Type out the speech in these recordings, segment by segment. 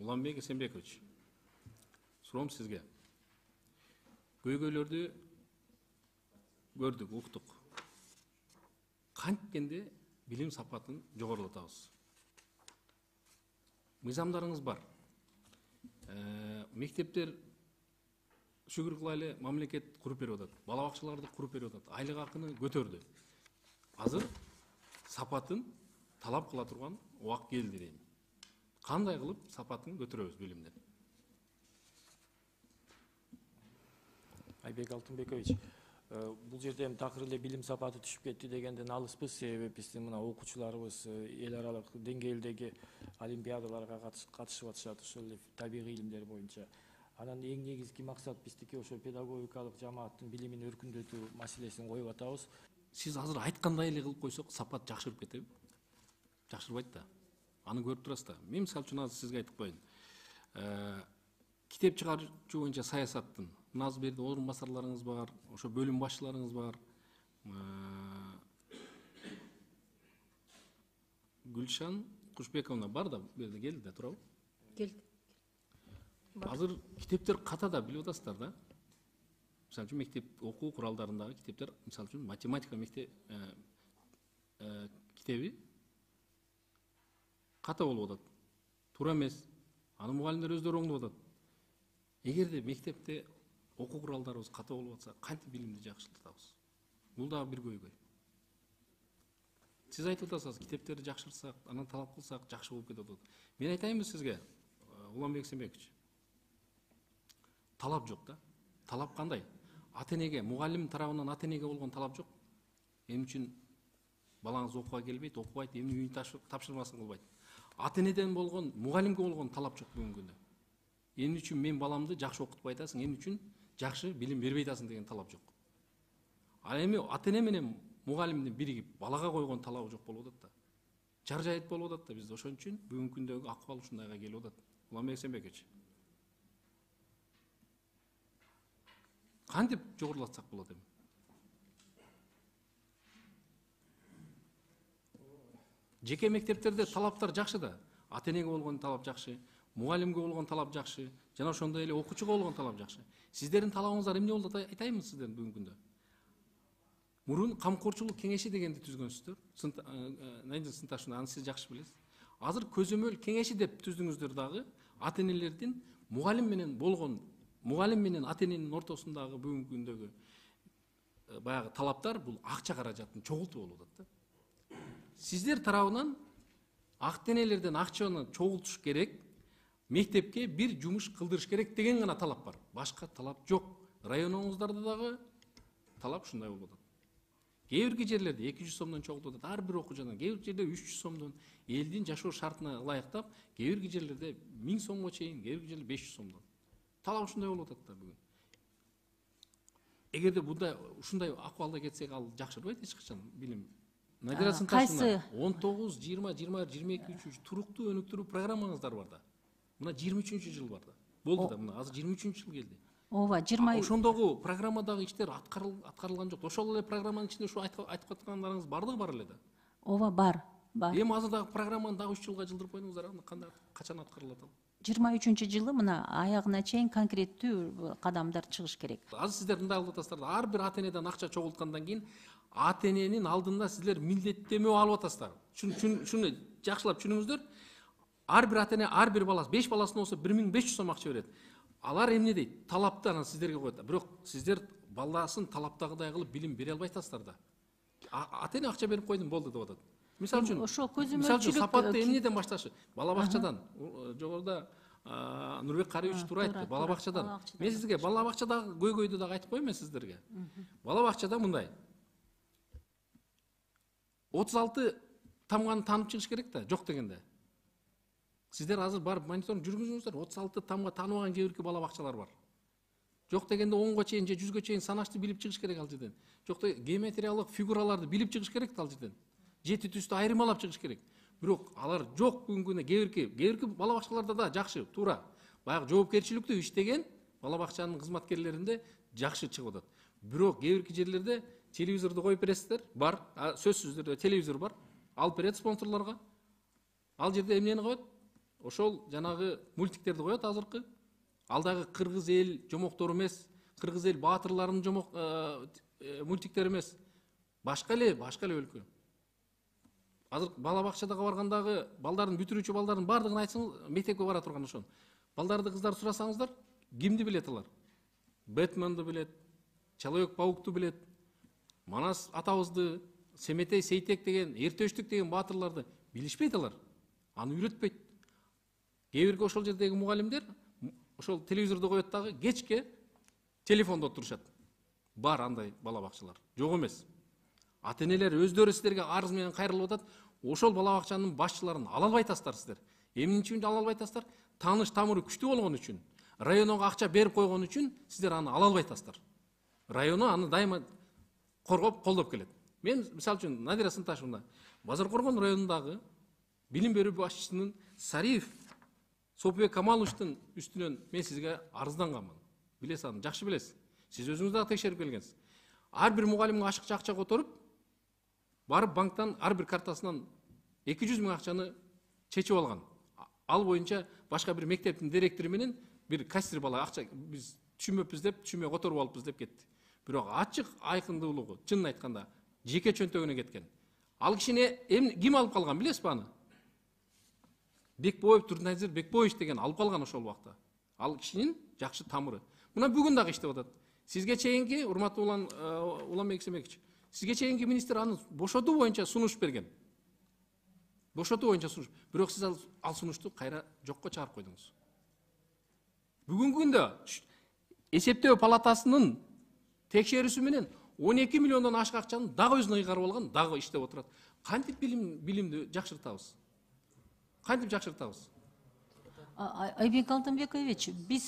Уланбек Эсенбекович, суроом сизге. Көйгөйлөрдү көрдүк, уктук. Канткенде билим сапатын жогорулатабыз. Мыйзамдарыңыз бар. Мектептер шүгүр кылайлы мамлекет куруп берип атат. Бала бакчаларды куруп берип атат. Айлык акыны көтөрдү. Азыр сапатын талап кыла турган убак келди дейм. Кандай кылып сапатын көтөрөбүз билимдин? Айбек Алтынбекович, бул жерде такыр эле билим сапаты түшүп кетти дегенден алыспыз. Себеби биздин мына окуучуларыбыз эл аралык деңгээлдеги олимпиадаларга катышып атышат, ошол эле табигый илимдер боюнча. Анан эң негизги максат биздики ошо педагогикалык жамааттын билимин өркүндөтүү маселесин коюп атабыз. Сиз азыр айткандай эле кылып койсок, сапат жакшырып кетеби? Жакшырбайт да. Аны көрүп турасыз да. Мен мисалы үчүн азыр сизге айтып коеюн. Китеп чыгаруучу боюнча саясаттын мына берде орун басарларыңыз бар, ошо бөлүм башчыларыңыз бар. Гүлшан Кушбековна бар да, бу жерде келди да, турабы? Келди. Азыр китептер ката да, билип атасыздар да. Мисалы үчүн мектеп окуу куралдарындагы китептер, мисалы үчүн математика китеби ката болуп атат. Туура эмес. Аны мугалимдер өздөрү оңдоп атат. Эгерде мектепте окуу куралдарыбыз ката болуп атса, кантип билимди жакшыртабыз? Бул дагы бир көйгөй. Сиз айтып атасыз, китептерди жакшыртсак, анан талап кылсак жакшы болуп кетет деп. Мен айтайынбы сизге, Уланбек Эсенбекович? Талап жок да. Талап кандай? Ата-энеге, мугалим тарабынан ата-энеге болгон талап жок. Эмне үчүн балаңыз окууга келбейт, окубайт, эмне үйүн тапшырмасын кылбайт. Ата-энеден болгон, мугалимге болгон талап жок бүгүнкү күндө. Эмне үчүн мен баламды жакшы окутпай атасың, эмне үчүн жакшы билим бербей атасың деген талап жок. Ал эми ата-эне менен мугалимдин биригип балага койгон талабы жок болуп атат да. Жаржайыт болуп атат да бизде. Ошон үчүн бүгүнкү күндөгү акыбал ушундайга келип атат. Уланбек Эсенбекович. Кантип жогорулатсак болот эми? Жеке мектептерде талаптар жакшы да. Ата-энеге болгон талап жакшы, мугалимге болгон талап жакшы, жана ошондой эле окуучуга болгон талап жакшы. Сиздердин талабыңыздар эмне болду айтайынбы сиздердин бүгүнкү күндө? Мурун камкорчулук кеңеши дегенди түзгөнсүздөр. Сынташында аны сиз жакшы билесиз. Азыр көзөмөл кеңеши деп түздүңүздөр дагы ата-энелердин мугалим менен ата-эненин ортосундагы бүгүнкү күндөгү баягы талаптар бул акча каражатын чогултуу болуп атат да. Сиздер тарабынан ата-энелерден акчаны чогултуш керек, мектепке бир жумуш кылдырыш керек деген гана талап бар. Башка талап жок. Районуңуздарда дагы талап ушундай болуп атат. Кээ бир жерлерде 200 сомдон чогултуп атат, ар бир окуучудан. Кээ бир жерде 300 сомдон, элдин жашоо шартына ылайыктап, кээ бир жерлерде 1000 сомго чейин, кээ бир жерлерде 500 сомдон. Талап ушундай болуп атат да бүгүн. Эгерде мындай ушундай акыбалда кетсек, ал жакшырбайт эч качан билим. Надира Сынташевна, 19, 20, 21, 22 туруктуу өнүктүрүү программаңыздар бар да. Мына 23-жыл бар да. Болду да, мына азыр 23-жыл келди. Ооба, 20. Ошондогу программадагы иштер аткарылган жок. Ошол эле программанын ичинде ушу айтып аткандарыңыз бардыгы бар эле да. Ооба, бар. Эми азыр дагы программаны дагы 3 жылга жылдырып койдуңуздар, кандай качан аткарылат ал? 23-жылы мына аягына чейин конкреттүү кадамдар чыгыш керек. Азыр сиздер мындай кылып атасыздар, ар бир ата-энеден акча чогулткандан кийин ата-эненин алдында сиздер милдеттенүү алып атасыздар. Шуну жакшылап түшүнүңүздөр. Ар бир ата-эне, ар бир баласы, 5 баласы болсо 1500 сом акча берет. Алар эмне дейт? Талапты анан сиздерге коет. Бирок сиздер баласын талаптагыдай кылып билим бере албай атасыздар да. Ата-эне акча берип койдум болду деп атат. Мисалы үчүн, ошол көзөмөлчүлүк сапатты эмнеден башташы? Бала бакчадан. Жогоруда Нурбек Кариевич туура айтты, бала бакчадан. Мен сизге бала бакчадагы көйгөйдү дагы айтып коеюн мен сиздерге. Бала бакчада мындай. 36 тамганы таанып чыгыш керек да, жок дегенде. Сиздер азыр барып мониторинг жүргүзүңүздөр, 36 тамга тааныбаган кээ бирки бала бакчалар бар. Жок дегенде 10го чейин же 100га чейин санашты билип чыгыш керек ал жерден. Жок дегенде геометриялык фигураларды билип чыгыш керек ал жерден. Жети түстү айырмалап чыгыш керек. Бирок алар жок бүгүнкү күндө кээ бирки бала бакчаларда да жакшы, туура. Баягы жоопкерчиликтүү иштеген бала бакчанын кызматкерлеринде жакшы чыгып атат. Бирок кээ бирки жерлерде телевизорду коюп бересиздер, бар, сөзсүз түрдө телевизор бар, алып берет спонсорлорго. Ал жерде эмнени коет? ошол жанагы мультиктерди коет азыркы. Алдагы кыргыз эл жомоктору эмес, кыргыз эл баатырларынын мультиктери эмес. Башка эле өлкө. Азыр бала бакчадага баргандагы балдардын бүтүрүүчү балдардын бардыгын айтсаңыз, мектепке бара турган ошон. Балдарды кыздар сурасаңыздар, кимди билет алар? Бэтменди билет, Человек-паукту билет, Манас атабызды, Семетей Сейтек деген, Эртөштүк деген баатырларды билишпейт алар. Аны үйрөтпейт. Кээ бирге ошол жердеги мугалимдер ошол телевизорду коет дагы кечке телефондо отурушат. Бар андай бала бакчалар. Жок эмес. Ата-энелер өздөрү силерге арыз менен кайрылып атат. Ошол бала бакчанын башчыларын ала албай атасыздар силер. Эмне үчүн ала албай атасыздар? Тааныш тамыры күчтүү болгон үчүн, районго акча берип койгон үчүн сиздер аны ала албай атасыздар. Району аны дайыма коргоп, колдоп келет. Мен мисалы үчүн Надира Сынташевна Базаркоргон районундагы билим берүү башчысынын Сариев Сопбек Камаловичтин үстүнөн мен сизге арызданганмын. Билесиз аны, жакшы билесиз. Сиз өзүңүз дагы текшерип келгенсиз. Ар бир мугалимге ашыкча акча которуп, барып банктан ар бир картасынан 200 000 акчаны чечип алган. Ал боюнча башка бир мектептин директору менен бир кассир бала акча биз түшүнбөппүз деп, түшүнбөй которуп алыппыз деп кетти. Бирок ачык айкындуулугу, чынын айтканда, жеке чөнтөгүнө кеткен. Ал кишини ким алып калган билесизби аны? Бекбоев, Турназир Бекбоевич деген алып калган ошол убакта. Ал кишинин жакшы тамыры. Мына бүгүн дагы иштеп атат. Сизге чейинки, урматтуу Уланбек Семекович, сизге чейинки министр аны бошотуу боюнча сунуш берген. Бошотуу боюнча сунуш. Бирок сиз ал сунушту кайра жокко чыгарып койдуңуз. Бүгүнкү күндө эсептөө палатасынын текшерүүсү менен 12 миллиондон ашык акчаны дагы өзүнө ыйгарып алган, дагы иштеп отурат. Кантип билимди жакшыртабыз? Кантип жакшыртабыз? Айбек Алтынбекович, биз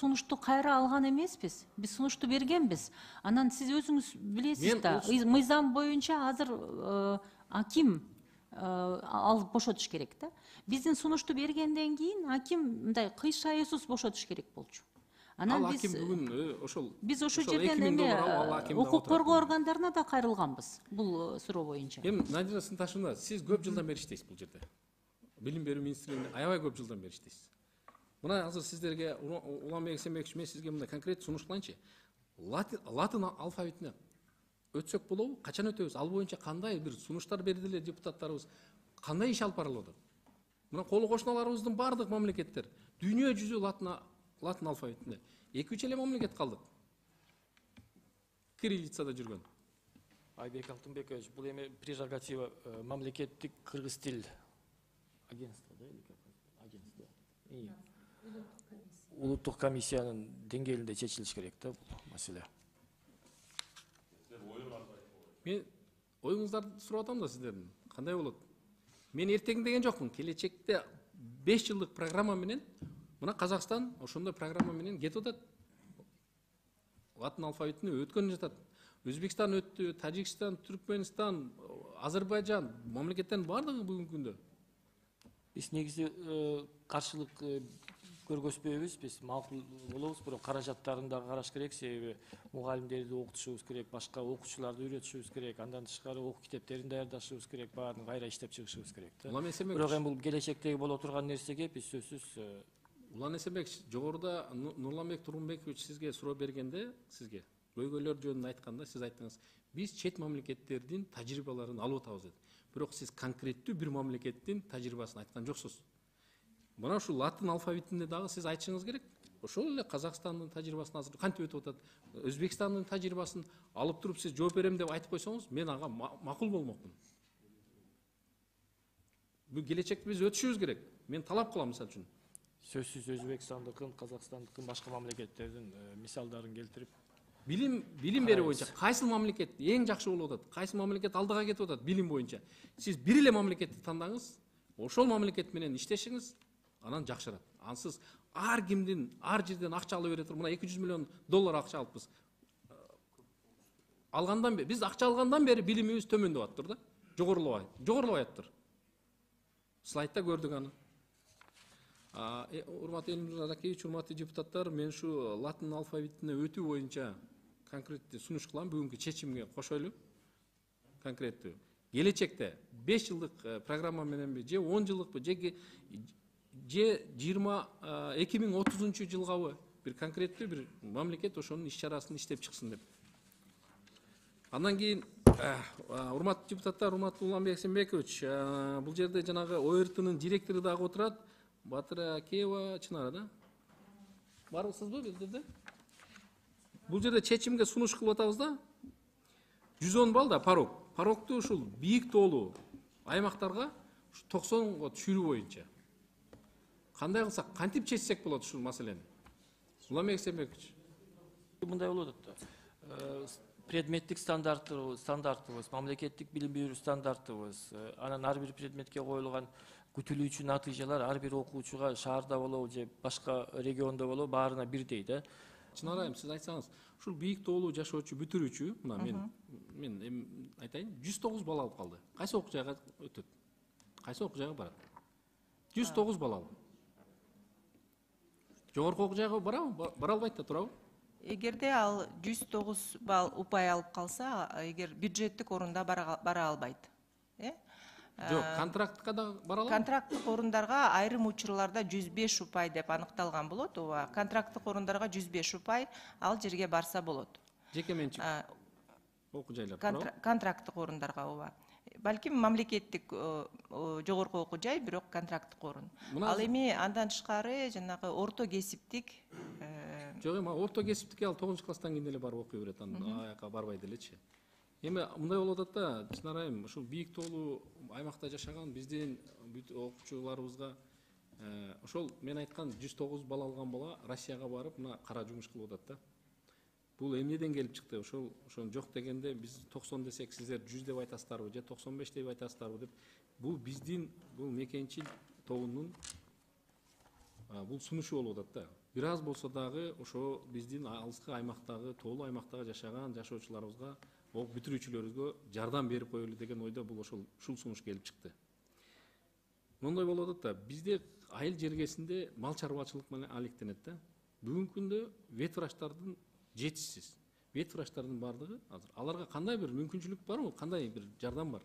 сунушту кайра алган эмеспиз. Биз сунушту бергенбиз. Анан сиз өзүңүз билесиз да, мыйзам боюнча азыр аким алып бошотуш керек да. Биздин сунушту бергенден кийин аким мындай кыйшайуусуз бошотуш керек болчу. Анан биз бүгүн ошол биз ошол жерден укук коргоо органдарына да кайрылганбыз бул суроо боюнча. Надира Сынташевна, сиз көп жылдан бери иштейсиз бул жерде. Билим берүү министрлигинде аябай көп жылдан бери иштейсиз. Мына азыр сиздерге Уланбек Семекович, мен сизге мындай конкрет сунуш кылайынчы. Латын алфавитине өтсөк болобу? Качан өтөбүз? Ал боюнча кандай бир сунуштар берди эле депутаттарыбыз? Кандай иш алып барылып атат? Мына колу кошуналарыбыздын бардык мамлекеттер дүйнө жүзү латын алфавитинде. 2-3 эле мамлекет калдык. Кириллицада жүргөн. Айбек Алтынбекович, бул эми прерогатива мамлекеттик кыргыз тил агентство, да, или как? Агентство. Улуттук комиссиянын деңгээлинде чечилиш керек да бул маселе. Мен оюңуздарды сурап атам да сиздердин. Кандай болот? Мен эртең деген жокмун. Келечекте 5 жылдык программа менен мына Казакстан ошондой программа менен кетип атат. Латын алфавитине өткөн жатат. Өзбекстан өттү, Тажикстан, Түркменстан, Азербайжан мамлекеттердин бардыгы бүгүнкү күндө. Биз негизи каршылык көргөзбөйбүз, биз макул болобуз, бирок каражаттарын да караш керек, себеби мугалимдерди окутушубуз керек, башка окуучуларды үйрөтүшүбүз керек, андан тышкары окуу китептерин даярдашыбыз керек, баарын кайра иштеп чыгышыбыз керек да. Бирок эми бул келечектеги боло турган нерсеге биз сөзсүз Улан Эсенбекович, жогоруда Нурланбек Тургунбекович сизге суроо бергенде, сизге көйгөйлөр жөнүндө айтканда, сиз айттыңыз, биз чет мамлекеттердин тажрыйбаларын алып атабыз деди. Бирок сиз конкреттүү бир мамлекеттин тажрыйбасын айткан жоксуз. Мына ушул латын алфавитинде дагы сиз айтышыңыз керек. Ошол эле Казакстандын тажрыйбасын азыр кантип өтүп атат, Өзбекстандын тажрыйбасын алып туруп сиз жооп берем деп айтып койсоңуз, мен ага макул болмокмун. Бул келечекте биз өтүшүбүз керек. Мен талап кылам мисалы үчүн. Сөзсүз Өзбекстандыкын, Казакстандыкын, башка мамлекеттердин мисалдарын келтирип, билим берүү боюнча кайсы мамлекет эң жакшы болуп атат, кайсы мамлекет алдыга кетип атат билим боюнча. Сиз бир эле мамлекетти тандаңыз, ошол мамлекет менен иштешиңиз, анан жакшырат. Ансыз ар кимдин ар жерден акча ала бере туруп, мына 200 миллион доллар акча алыппыз. Алгандан бери, биз акча алгандан бери билимибиз төмөндөп аттыр да. Жогорулабай аттыр. Слайдта көрдүк аны. Урматтуу Элмир Аракевич, урматтуу депутаттар, мен ушу латын алфавитине өтүү боюнча конкреттүү сунуш кылам, бүгүнкү чечимге кошойлу. Конкреттүү. Келечекте 5 жылдык программа мененби, же 10 жылдыкпы, же же 2030 жылгабы бир конкреттүү бир мамлекет ошонун иш чарасын иштеп чыксын деп. Андан кийин урматтуу депутаттар, урматтуу Уланбек Сембекович, бул жерде жанагы ОРТнын директору дагы отурат. Батыракеева Чынара да? Барбысызбы бул жерде? Бул жерде чечимге сунуш кылып атабыз да. 110 балл да порог. Порогту ушул бийик тоолуу аймактарга 90го түшүрүү боюнча. Кандай кылсак, кантип чечсек болот ушул маселени? Уланбек Сембекович. Мындай болот да. Предметтик стандартыбыз, мамлекеттик билим берүү стандартыбыз, анан ар бир предметке коюлган күтүлүүчү натыйжалар ар бир окуучуга шаарда болобу же башка региондо болобу баарына бирдей да. Чынара айым, сиз айтсаңыз, ушул бийик тоолуу жашоочу бүтүрүүчү, мына мен айтайын, 109 балл алып калды. Кайсы окуу жайга өтөт? Кайсы окуу жайга барат? 109 балл алды. Жогорку окуу жайга барабы? Бара албайт да, турабы? Эгерде ал 109 балл упай алып калса, эгер бюджеттик орунда бара албайт. Жок, контрактка да бара алат. Контракттык орундарга айрым учурларда 105 упай деп аныкталган болот. Ооба, контракттык орундарга 105 упай ал жерге барса болот. Жеке менчик окуу жайлар. Контракттык орундарга ооба. Балким мамлекеттик жогорку окуу жай, бирок контракттык орун. Ал эми андан тышкары жанагы орто кесиптик Жок, эми орто кесиптикке ал 9 класстан кийин эле барып окуй берет, анан аяка барбайт элечи. Эми мындай болуп атат да, Чынара айым, ушул бийик тоолуу аймакта жашаган биздин окуучуларыбызга ошол мен айткан 109 балл алган бала Россияга барып, мына кара жумуш кылып атат да. Бул эмнеден келип чыкты? Ошол жок дегенде биз 90 десек, сиздер 100 деп айтасыздарбы же 95 деп айтасыздарбы деп. Бул биздин бул мекенчил тобунун бул сунушу болуп атат да. Бир аз болсо дагы ошо биздин алыскы аймактагы, тоолуу аймактагы жашаган жашоочуларыбызга, бүтүрүүчүлөрүбүзгө жардам берип коелу деген ойдо бул ушул сунуш келип чыкты. Мондой болуп атат да, бизде айыл жергесинде мал чарбачылык менен алектенет да. Бүгүнкү күндө ветврачтардын жетишсиз. Ветврачтардын бардыгы азыр аларга кандай бир мүмкүнчүлүк барбы? Кандай бир жардам бар?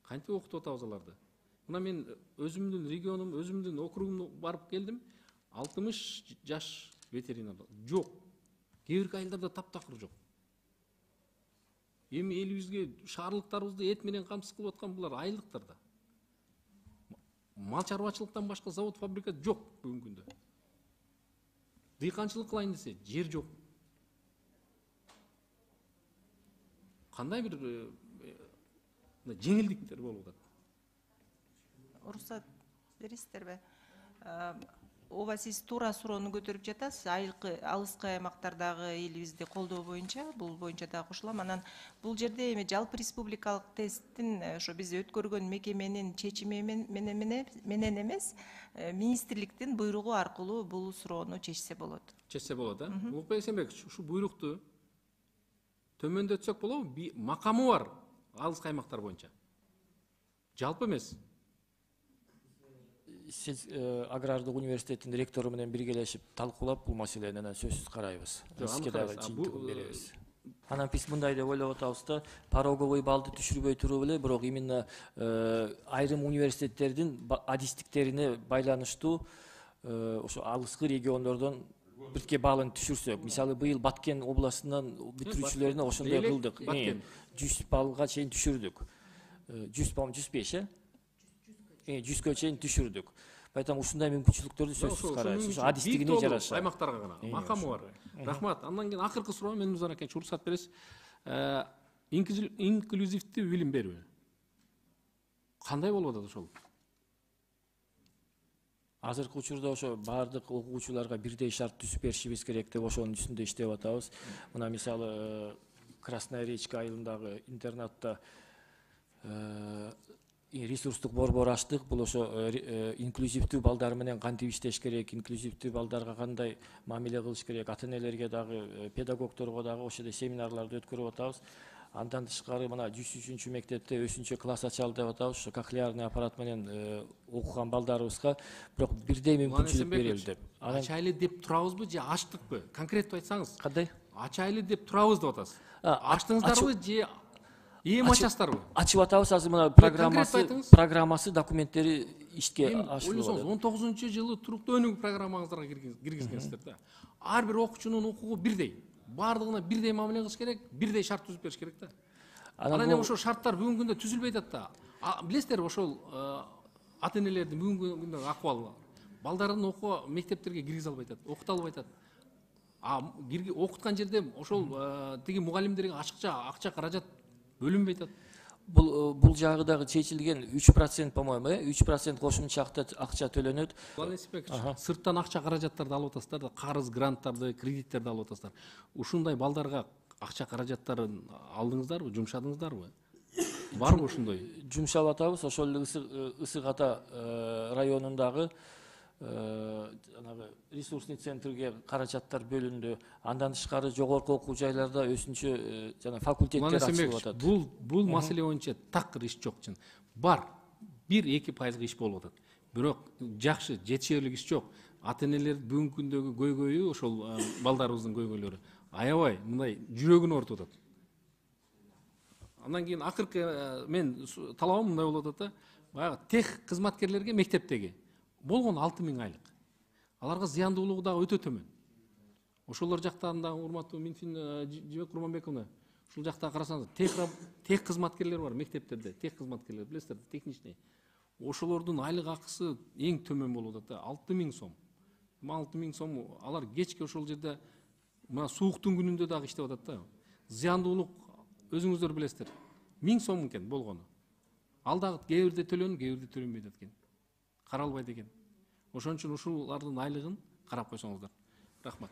Кантип окутуп атабыз аларды? Мына мен өзүмдүн регионум, өзүмдүн округумду барып келдим. 60 жаш ветеринар жок. Кээ бир айылдарда таптакыр жок. Эми элибизге шаарлыктарыбызды эт менен камсыз кылып аткан булар айылдыктарда. Мал чарбачылыктан башка завод, фабрика жок бүгүнкү күндө. Дыйканчылык кылайын десе, жер жок. Кандай бир жеңилдиктер болуп атат? уруксат бересиздерби? Ооба, сиз туура суроону көтөрүп жатасыз. Алыскы аймактардагы элибизди колдоо боюнча, бул боюнча да кошулам. Анан бул жерде эми жалпы республикалык тесттин ошо биз өткөргөн мекеменин чечими менен эмес, министрликтин буйругу аркылуу бул суроону чечсе болот. Чечсе болот, да? Улукбек Сембекович, ушу буйрукту төмөндөтсөк болобу? Макамы бар алыскы аймактар боюнча. Жалпы эмес. Сиз агрардык университеттин ректору менен биргелешип талкуулап бул маселени анан сөзсүз карайбыз. Сизге дагы чындыгын беребиз. Анан биз мындай деп ойлоп атабыз да, пороговый баллды түшүрбөй туруп эле, бирок именно айрым университеттердин адистиктерине байланыштуу ошо алыскы региондордон бирке баллын түшүрсөк, мисалы быйыл Баткен областынан бүтүрүүчүлөрүнө ошондой кылдык. 100 баллга чейин түшүрдүк. 105, 100га чейин түшүрдүк. Поэтому ушундай мүмкүнчүлүктөрдү сөзсүз карайбыз. Ошо адистигине жараша. Аймактарга гана макамы бар. Рахмат. Андан кийин акыркы суроо менин Мырза аке, уруксат бересиз. Инклюзивдүү билим берүү. Кандай болуп атат ошол? Азыркы учурда ошо баардык окуучуларга бирдей шарт түзүп беришибиз керек деп ошонун үстүндө иштеп атабыз. Мына мисалы Красная Речка айылындагы интернатта ресурстук борбор аштык. Бул ошо инклюзивдүү балдар менен кантип иштеш керек, инклюзивдүү балдарга кандай мамиле кылыш керек, ата-энелерге дагы, педагогдорго дагы ошондой семинарларды өткөрүп атабыз. Андан тышкары мына 103 мектепте өсүнчө класс ачалы деп атабыз. Ошо кохлеарный аппарат менен окуган балдарыбызга бирок бирдей мүмкүнчүлүк берилди. Ачайлы деп турабызбы же ачтыкпы? Конкреттүү айтсаңыз. Кандай? Ачайлы деп турабыз деп атасыз. Ачтыңыздарбы же Эми ачасыздарбы? Ачып атабыз азыр мына конкретно айтыңыз. программасы, документтери ишке Эми ашырылып ойлосоңуз атат. 19-жылы туруктуу өнүгүү программаңыздарга киргизгенсиздер да. Ар бир окуучунун укугу бирдей. Бардыгына бирдей мамиле кылыш керек, бирдей шарт түзүп бериш керек да. Анан эми ошол шарттар бүгүнкү күндө түзүлбөй атат да. Билесиздерби ошол ата энелердин бүгүнкү күндөгү акыбалы. Балдарын окууга мектептерге киргизе албай атат, окута албай атат. Окуткан жерде ошол тиги мугалимдерге акча каражат бөлүнбөй атат. Бул жагы дагы чечилген 3%, по-моему, 3% кошумча акча төлөнөт. Сырттан акча каражаттарды алып атасыздар да, карыз, гранттарды, кредиттерди алып атасыздар. Ушундай балдарга акча каражаттарын алдыңыздарбы, жумшадыңыздарбы? Барбы ушундай? Жумшап атабыз, ошол эле Ысык Ата районундагы ресурсный центрге каражаттар бөлүндү. Андан тышкары жогорку окуу жайларда өсүнчө жана факультеттер ачылып атат. Бул маселе боюнча такыр иш жок чын. Бар, 1-2% иш болуп атат. Бирок жакшы, жетишерлик иш жок. Ата энелер бүгүнкү күндөгү көйгөйү ошол балдарыбыздын көйгөйлөрү. Аябай мындай жүрөгүн оорутуп атат. Андан кийин акыркы мен талабым мындай болуп атат да, баягы тех кызматкерлерге мектептеги болгон 6000 айлык. Аларга зыяндуулугу дагы өтө төмөн. Ошолор жактан да урматтуу Минфин Жибек Курманбековна, ушул жакта карасаңыз, тех кызматкерлер бар мектептерде, тех кызматкерлер, билесиздер, техничный. Ошолордун айлык акысы эң төмөн болуп атат да, 6000 сом. 6000 сом алар кечке ошол жерде мына сууктун күнүндө дагы иштеп атат да. Зыяндуулук өзүңүздөр билесиздер. 1000 сом экен болгону. Ал дагы кээ бирде төлөнүп, кээ бирде төлөнбөйт экен. Каралбайт экен. Ошон үчүн ушулардын айлыгын карап койсоңуздар. Рахмат.